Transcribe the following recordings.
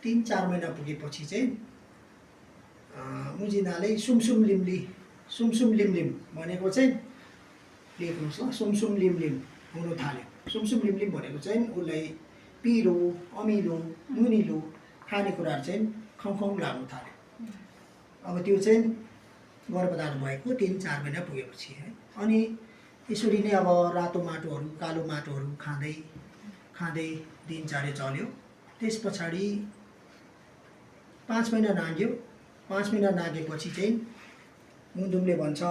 3-4 महिना पुगेपछि चाहिँ मुजिनाले सुमसुम लिमलिम भनेको चाहिँ लेख्नुहोस् ल। सुमसुम लिमलिम हुन थाल्यो। सुमसुम लिमलिम भनेको चाहिँ उसलाई पिरो अमिलो नुनिलो खानेकुराहरू चाहिँ खौखौ लाग्न थाल्यो। अब त्यो चाहिँ गर्भधारण भएको 3-4 महिना पुगेपछि है। अनि यसरी नै अब रातो माटोहरू कालो माटोहरू खाँदै खाँदै दिनचर्या चल्यो। त्यस पछाडि 5 महिना नाग्यो। 5 महिना नागेपछि चाहिँ मुन्दुमले भन्छ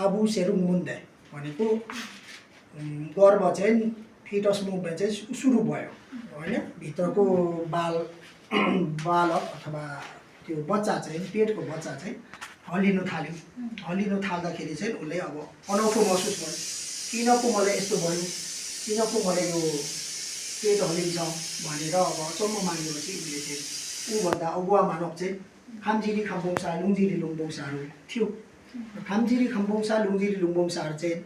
आबु सेरुङ मुन्द भनेको गर्भ चाहिँ फिटस मुभमेन्ट चाहिँ सुरु भयो होइन। भित्रको बालक अथवा त्यो बच्चा चाहिँ पेटको बच्चा चाहिँ हल्लिनु थाल्यो। हल्लिनु थाल्दाखेरि चाहिँ उसले अब अनौठो महसुस भयो। किन पो मलाई यस्तो भयो, किन पो मलाई यो पेट हल्लिन्छ भनेर अब अचम्म मागेपछि उसले चाहिँ ऊभन्दा अगुवा मानव चाहिँ खामजिरी खाम्बोङसा लुङजिरी लुङबोङसाहरू थियो। खामजिरी खाम्बोङसा लुङजिरी लुङबोङसाहरू चाहिँ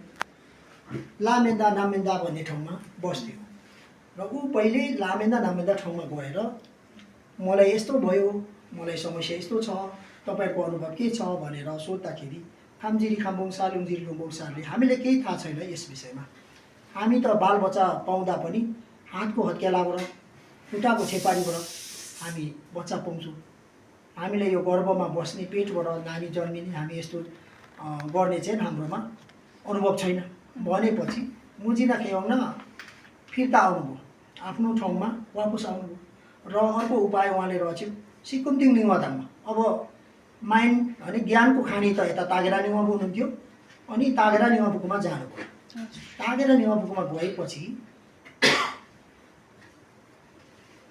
लामेन्दा नामेन्दा भन्ने ठाउँमा बस्थ्यो र ऊ पहिले लामेन्दा नामेन्दा ठाउँमा गएर मलाई यस्तो भयो, मलाई समस्या यस्तो छ, तपाईँहरूको अनुभव के छ भनेर सोद्धाखेरि खामजिरी खाम्बोङसा लुङजिरी लुङबोङसाहरूले हामीले केही थाहा छैन यस विषयमा। हामी त बालबच्चा पाउँदा पनि हातको हत्केलाबाट खुट्टाको छेपारीबाट हामी बच्चा पाउँछौँ। हामीले यो गर्भमा बस्ने पेटबाट नानी जन्मिने हामी यस्तो गर्ने चाहिँ हाम्रोमा अनुभव छैन भनेपछि मुजिना खेवाउन फिर्ता आउनुभयो, आफ्नो ठाउँमा वापस आउनुभयो र अर्को उपाय उहाँले रच्यो सिक्कुमदिङ निवादाङमा। अब माइन्ड अनि ज्ञानको खानी त यता तागेरा निवाबु हुनुहुन्थ्यो अनि तागेरा निवाबुकोमा जानुभयो। तागेरा निवाबुकोमा गएपछि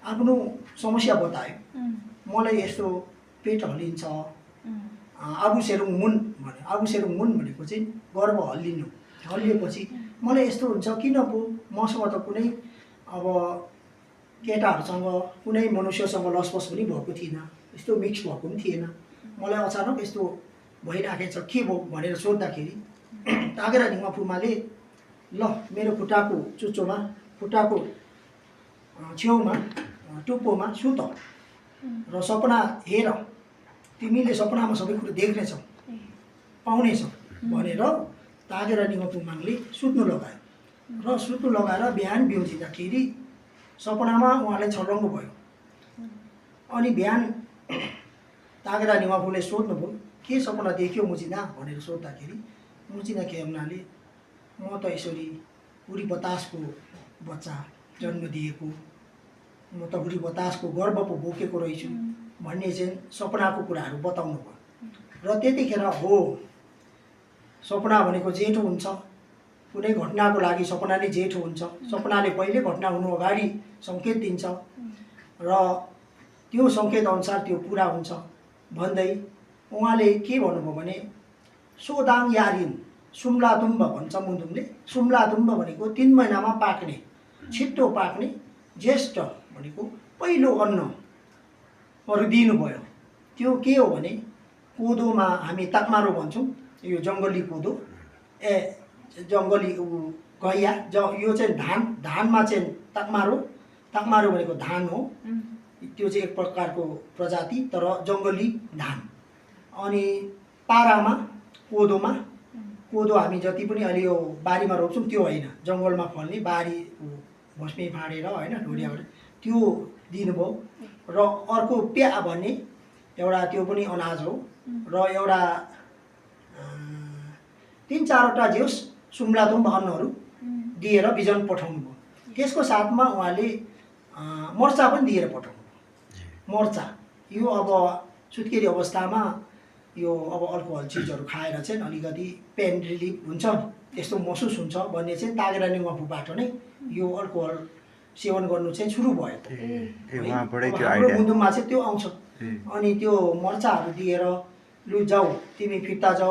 आफ्नो समस्या बतायो। मलाई यस्तो पेट हल्लिन्छ, आबु सेरुङ मुन भन्यो। आबु सेरुङ मुन भनेको चाहिँ गर्भ हल्लिनु। हल्लिएपछि मलाई यस्तो हुन्छ किन पो, मसँग त कुनै अब केटाहरूसँग कुनै मनुष्यसँग लसपस पनि भएको थिएन, यस्तो मिक्स भएको पनि थिएन, मलाई अचानक यस्तो भइराखेको छ के भयो भनेर सोद्धाखेरि तागेरा निमा पुमाले ल मेरो खुट्टाको चुच्चोमा खुट्टाको छेउमा टुप्पोमा सुत र सपना हेर, तिमीले सपनामा सबै कुरो देख्नेछौ पाउनेछौ भनेर तागेरा निमा पुमाङले सुत्नु लगायो र सुत्नु लगाएर बिहान बिउजिँदाखेरि सपनामा उहाँलाई छर्लङ्ग भयो। अनि बिहान तागेरा निमापुले सोध्नुभयो के सपना देख्यो मुजिना भनेर सोद्धाखेरि मुजिना खेम्नाले म त यसरी उरी बतासको बच्चा जन्म दिएको, म त उरी बतासको गर्भ पो बोकेको रहेछु भन्ने चाहिँ सपनाको कुराहरू बताउनु भयो। र त्यतिखेर हो सपना भनेको जेठो हुन्छ, कुनै घटनाको लागि सपना नै जेठो हुन्छ। सपनाले पहिले घटना हुनु अगाडि सङ्केत दिन्छ र त्यो सङ्केत अनुसार त्यो पुरा हुन्छ भन्दै उहाँले के भन्नुभयो भने सोदाङ यारिन सुम्लादुम्ब भन्छ मुन्दुमले। सुम्लादुम्ब भनेको 3 महिनामा पाक्ने छिट्टो पाक्ने ज्येष्ठ भनेको पहिलो अन्नहरू दिनुभयो। त्यो के हो भने कोदोमा हामी ताकमारो भन्छौँ, यो जङ्गली कोदो जङ्गली गैया यो चाहिँ धानमा चाहिँ ताकमारो भनेको धान हो। त्यो चाहिँ एक प्रकारको प्रजाति तर जङ्गली धान। अनि पारामा कोदो हामी जति पनि अहिले यो बारीमा रोप्छौँ त्यो होइन, जङ्गलमा फल्ने बारी भस्मी फाँडेर होइन ढोडिया गरेर त्यो दिनुभयो। र अर्को प्या भन्ने एउटा त्यो पनि अनाज हो र एउटा 3-4वटा जेस सुम्लादुम्ब अन्नहरू दिएर बिजन पठाउनु भयो। त्यसको साथमा उहाँले मर्चा पनि दिएर पठाउनु भयो। मर्चा यो अब सुत्केरी अवस्थामा यो अब अल्कोहल चिजहरू खाएर चाहिँ अलिकति पेन रिलिफ हुन्छ त्यस्तो महसुस हुन्छ भन्ने चाहिँ तागेरा निवाफुबाट नै यो अल्कोहल सेवन गर्नु चाहिँ सुरु भयो। हाम्रो मुन्दुममा चाहिँ त्यो आउँछ। अनि त्यो मर्चाहरू दिएर लु जाऊ तिमी फिर्ता जाऊ